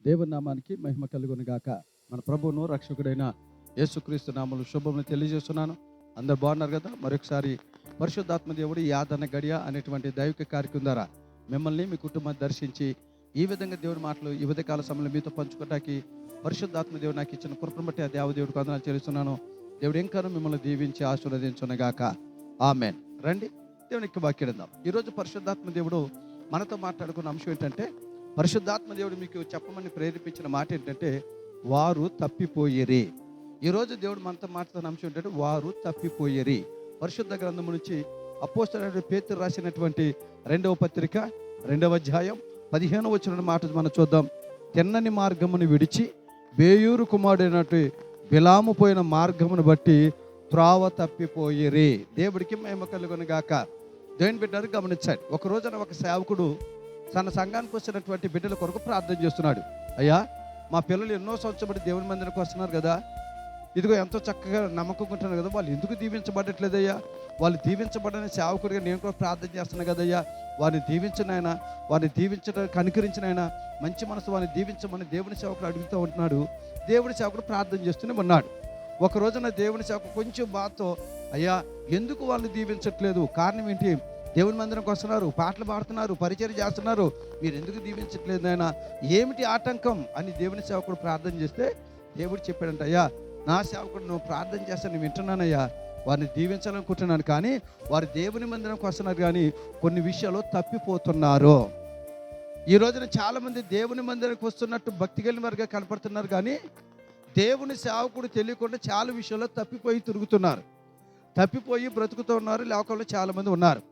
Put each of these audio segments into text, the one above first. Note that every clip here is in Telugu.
దేవుని నామానికి మహిమ కలుగును గాక. మన ప్రభువును రక్షకుడైన యేసుక్రీస్తు నామములో శుభములు తెలియజేస్తున్నాను. అందరు బాగున్నారు కదా? మరొకసారి పరిశుద్ధాత్మ దేవుడు ఈ ఆదరణ గడియ అనేటువంటి దైవిక కార్యక్రమం ద్వారా మిమ్మల్ని మీ కుటుంబాన్ని దర్శించి ఈ విధంగా దేవుడి మాటలు ఈ ఉదయకాల సమయంలో మీతో పంచుకోవడానికి పరిశుద్ధాత్మ దేవుడు నాకు ఇచ్చిన కృపను బట్టి ఆ దేవదేవుడికి వందనాలు చెల్లిస్తున్నాను. దేవుడు ఇంకాను మిమ్మల్ని దీవించి ఆశీర్వదించునుగాక. ఆమేన్. రండి దేవునికి వాక్యం. ఈరోజు పరిశుద్ధాత్మ దేవుడు మనతో మాట్లాడుకున్న అంశం ఏంటంటే, పరిశుద్ధాత్మ దేవుడు మీకు చెప్పమని ప్రేరేపించిన మాట ఏంటంటే, వారు తప్పిపోయేరి. ఈరోజు దేవుడు మనతో మాట్లాడుతున్న అంశం ఏంటంటే, వారు తప్పిపోయేరి. పరిశుద్ధ గ్రంథం నుంచి అపోస్తలుడైన పేతురు రాసినటువంటి 2వ పత్రిక 2వ అధ్యాయం 15వ వచనం మాట మనం చూద్దాం. తిన్నని మార్గమును విడిచి బేయూరు కుమారుడైనట్టు బిలాము పోయిన మార్గమును బట్టి త్రోవ తప్పిపోయేరి. దేవుడికి మహిమ కలుగును గాక. దేవుని బిడ్డలు గమనించండి. ఒక రోజున ఒక సేవకుడు తన సంఘానికి వచ్చినటువంటి బిడ్డల కొరకు ప్రార్థన చేస్తున్నాడు. అయ్యా, మా పిల్లలు ఎన్నో సంవత్సరం దేవుని మందిరానికి వస్తున్నారు కదా, ఇదిగో ఎంతో చక్కగా నమ్మకంగా ఉంటున్నారు కదా, వాళ్ళు ఎందుకు దీవించబడట్లేదయ్యా? వాళ్ళు దీవించబడని సేవకుడిగా నేను కూడా ప్రార్థన చేస్తున్నాను కదయ్యా, వారిని దీవించిన ఆయన, వారిని దీవించడానికి కనుకరించిన ఆయన, మంచి మనసు వారిని దీవించమని దేవుని సేవకుడు అడుగుతూ ఉంటున్నాడు. దేవుని సేవకుడు ప్రార్థన చేస్తూనే ఉన్నాడు. ఒక రోజున దేవుని సేవకుడు కొంచెం బాధతో, అయ్యా ఎందుకు వాళ్ళు దీవించట్లేదు, కారణం ఏంటి? దేవుని మందిరంకి వస్తున్నారు, పాటలు పాడుతున్నారు, పరిచయం చేస్తున్నారు, మీరు ఎందుకు దీవించట్లేదు ఆయన, ఏమిటి ఆటంకం అని దేవుని సేవకుడు ప్రార్థన చేస్తే దేవుడు చెప్పాడంట, అయ్యా నా సేవకుడు నువ్వు ప్రార్థన చేస్తాను, నేను వింటున్నానయ్యా, వారిని దీవించాలనుకుంటున్నాను, కానీ వారు దేవుని మందిరంకి వస్తున్నారు కానీ కొన్ని విషయాలు తప్పిపోతున్నారు. ఈ రోజున చాలామంది దేవుని మందిరానికి వస్తున్నట్టు భక్తి కలిగిన వారిగా కనపడుతున్నారు, కానీ దేవుని సేవకుడు తెలియకుండా చాలా విషయాల్లో తప్పిపోయి తిరుగుతున్నారు, తప్పిపోయి బ్రతుకుతూ ఉన్నారు. లోకంలో చాలామంది ఉన్నారు.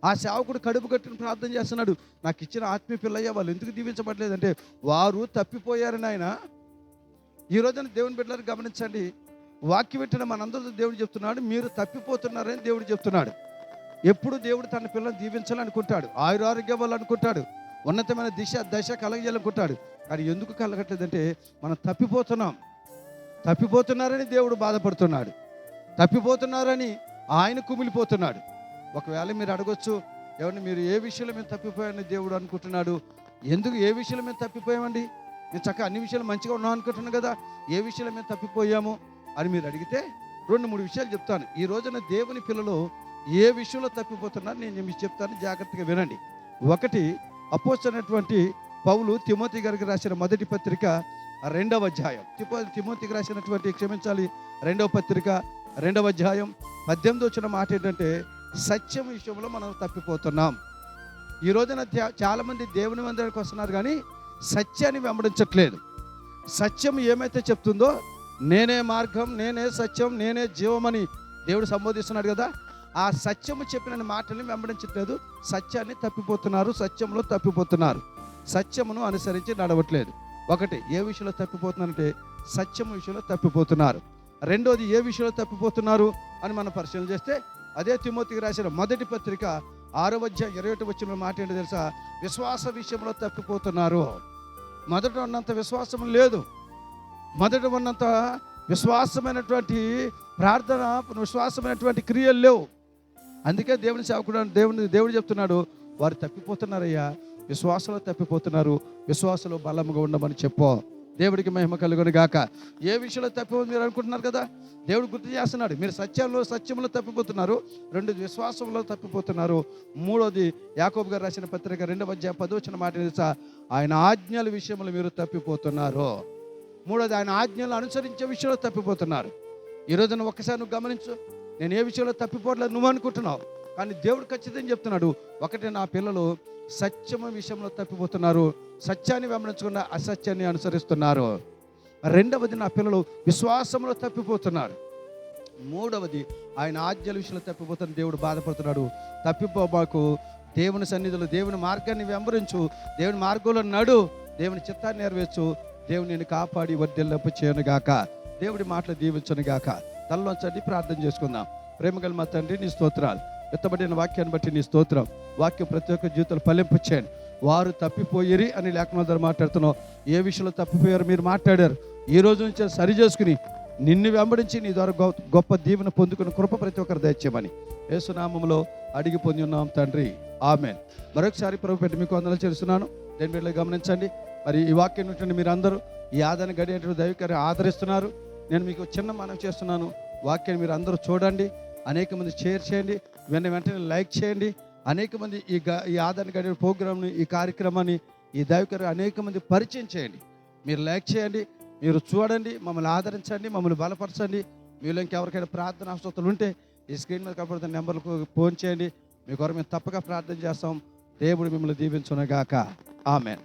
ఆ సేవకుడు కడుపు కట్టుకుని ప్రార్థన చేస్తున్నాడు, నాకు ఇచ్చిన ఆత్మీయ పిల్లయ్య వాళ్ళు ఎందుకు దీవించబడలేదంటే వారు తప్పిపోయారని ఆయన. ఈ రోజున దేవుని బిడ్డలను గమనించండి. వాక్యం పెట్టిన మనందరితో దేవుడు చెప్తున్నాడు, మీరు తప్పిపోతున్నారని దేవుడు చెప్తున్నాడు. ఎప్పుడు దేవుడు తన పిల్లల్ని దీవించాలనుకుంటాడు, ఆయురారోగ్యం వాళ్ళు అనుకుంటాడు, ఉన్నతమైన దశ కలగజేయాలనుకుంటాడు, కానీ ఎందుకు కలగట్లేదంటే మనం తప్పిపోతున్నారని దేవుడు బాధపడుతున్నాడు, తప్పిపోతున్నారని ఆయన కుమిలిపోతున్నాడు. ఒకవేళ మీరు అడగొచ్చు, ఎవరిని మీరు ఏ విషయంలో మేము తప్పిపోయామని దేవుడు అనుకుంటున్నాడు? ఎందుకు ఏ విషయంలో మేము తప్పిపోయామండి? నేను చక్కగా అన్ని విషయాలు మంచిగా ఉన్నాం అనుకుంటున్నాను కదా, ఏ విషయంలో మేము తప్పిపోయాము అని మీరు అడిగితే 2-3 విషయాలు చెప్తాను. ఈ రోజున దేవుని పిల్లలు ఏ విషయంలో తప్పిపోతున్నారు నేను మీకు చెప్తాను, జాగ్రత్తగా వినండి. ఒకటి, అపోస్తలుడైనటువంటి పౌలు తిమోతి గారికి రాసిన మొదటి పత్రిక 2వ అధ్యాయం, తిమోతికి రాసినటువంటి 2వ పత్రిక 2వ అధ్యాయం 18వ వచనం మాట ఏంటంటే, సత్యం విషయంలో మనం తప్పిపోతున్నాం. ఈ రోజున చాలామంది దేవుని మందిరానికి వస్తున్నారు కానీ సత్యాన్ని వెంబడించట్లేదు. సత్యం ఏమైతే చెప్తుందో, నేనే మార్గం, నేనే సత్యం, నేనే జీవమని దేవుడు సంబోధిస్తున్నాడు కదా, ఆ సత్యము చెప్పిన మాటల్ని వెంబడించట్లేదు, సత్యాన్ని తప్పిపోతున్నారు, సత్యంలో తప్పిపోతున్నారు, సత్యమును అనుసరించి నడవట్లేదు. ఒకటి, ఏ విషయంలో తప్పిపోతున్నారంటే సత్యము విషయంలో తప్పిపోతున్నారు. రెండోది, ఏ విషయంలో తప్పిపోతున్నారు అని మనం పరిశీలన చేస్తే, అదే తిమోతికి రాసిన మొదటి పత్రిక 6వ అధ్యాయం 21వ వచనం మాట ఏంటో తెలుసా? విశ్వాస విషయంలో తప్పిపోతున్నారు. మొదట ఉన్నంత విశ్వాసం లేదు, మొదట ఉన్నంత విశ్వాసమైనటువంటి ప్రార్థన, విశ్వాసమైనటువంటి క్రియలు లేవు. అందుకే దేవుని సేవకుడు దేవుడు చెప్తున్నాడు, వారు తప్పిపోతున్నారయ్యా, విశ్వాసంలో తప్పిపోతున్నారు, విశ్వాసంలో బలముగా ఉండమని చెప్పు. దేవుడికి మహిమ కలుగును గాక. ఏ విషయంలో తప్పిపోతుంది మీరు అనుకుంటున్నారు కదా, దేవుడు గుర్తు చేస్తున్నాడు, మీరు సత్యంలో తప్పిపోతున్నారు, 2 విశ్వాసంలో తప్పిపోతున్నారు. 3వది, యాకోబు గారు రాసిన పత్రిక 2వ అధ్యాయం 10వ వచనం మాట తెలుసా? ఆయన ఆజ్ఞల విషయంలో మీరు తప్పిపోతున్నారు. 3వది, ఆయన ఆజ్ఞలు అనుసరించే విషయంలో తప్పిపోతున్నారు. ఈ రోజున ఒక్కసారి నువ్వు గమనించు, నేను ఏ విషయంలో తప్పిపోవట్లేదు నువ్వు అనుకుంటున్నావు, కానీ దేవుడు ఖచ్చితంగా చెప్తున్నాడు, ఒకటి, నా పిల్లలు సత్యము విషయంలో తప్పిపోతున్నారు, సత్యాన్ని వెంబడించకుండా అసత్యాన్ని అనుసరిస్తున్నారు. 2వది, నా పిల్లలు విశ్వాసంలో తప్పిపోతున్నారు. 3వది, ఆయన ఆజ్ఞల విషయంలో తప్పిపోతున్న దేవుడు బాధపడుతున్నాడు. తప్పిపోబాకు, దేవుని సన్నిధిలో దేవుని మార్గాన్ని వెంబడించు, దేవుని మార్గంలో నడు, దేవుని చిత్తాన్ని నెరవేర్చు, దేవుని నేను కాపాడి వర్ధిల్లపు చేయనుగాక. దేవుడి మాటలు దీవించనుగాక. తలలోంచండి, ప్రార్థన చేసుకుందాం. ప్రేమగల మా తండ్రి, నీ స్తోత్రాలు. ఎత్తబడిన వాక్యాన్ని బట్టి నీ స్తోత్రం. వాక్యం ప్రతి ఒక్క జీవితాలు ఫలింపు చేయండి. వారు తప్పిపోయిరి అని లేఖనం ద్వారా మాట్లాడుతున్నావు. ఏ విషయంలో తప్పిపోయారు మీరు మాట్లాడారు, ఈ రోజు నుంచి సరి చేసుకుని నిన్ను వెంబడించి నీ ద్వారా గొప్ప దీవెన పొందుకుని కృప ప్రతి ఒక్కరు దయచేయమని యేసు నామములో అడిగి పొంది ఉన్నాం తండ్రి, ఆమేన్. మరొకసారి ప్రభు పెట్టి మీకు వందనాలు చేస్తున్నాను. దేని బిడ్డలు గమనించండి, మరి ఈ వాక్యం నుండి మీరు అందరూ ఈ ఆదరణ గడియేటువంటి దైవికాన్ని ఆదరిస్తున్నారు. నేను మీకు చిన్న మనవి చేస్తున్నాను, వాక్యాన్ని మీరు అందరూ చూడండి, అనేక మంది షేర్ చేయండి, వెంటనే లైక్ చేయండి. అనేక మంది ఈ ఆదరణ గడియ ప్రోగ్రామ్ని, ఈ కార్యక్రమాన్ని, ఈ దైవికాన్ని అనేక మంది పరిచయం చేయండి. మీరు లైక్ చేయండి, మీరు చూడండి, మమ్మల్ని ఆదరించండి, మమ్మల్ని బలపరచండి. మీలో ఇంకెవరికైనా ప్రార్థన అవసరతలు ఉంటే ఈ స్క్రీన్ మీద కనబడుతున్న నెంబర్లకు ఫోన్ చేయండి. మీ కొరకు మేము తప్పక ప్రార్థన చేస్తాం. దేవుడు మిమ్మల్ని దీవించును గాక. ఆమేన్.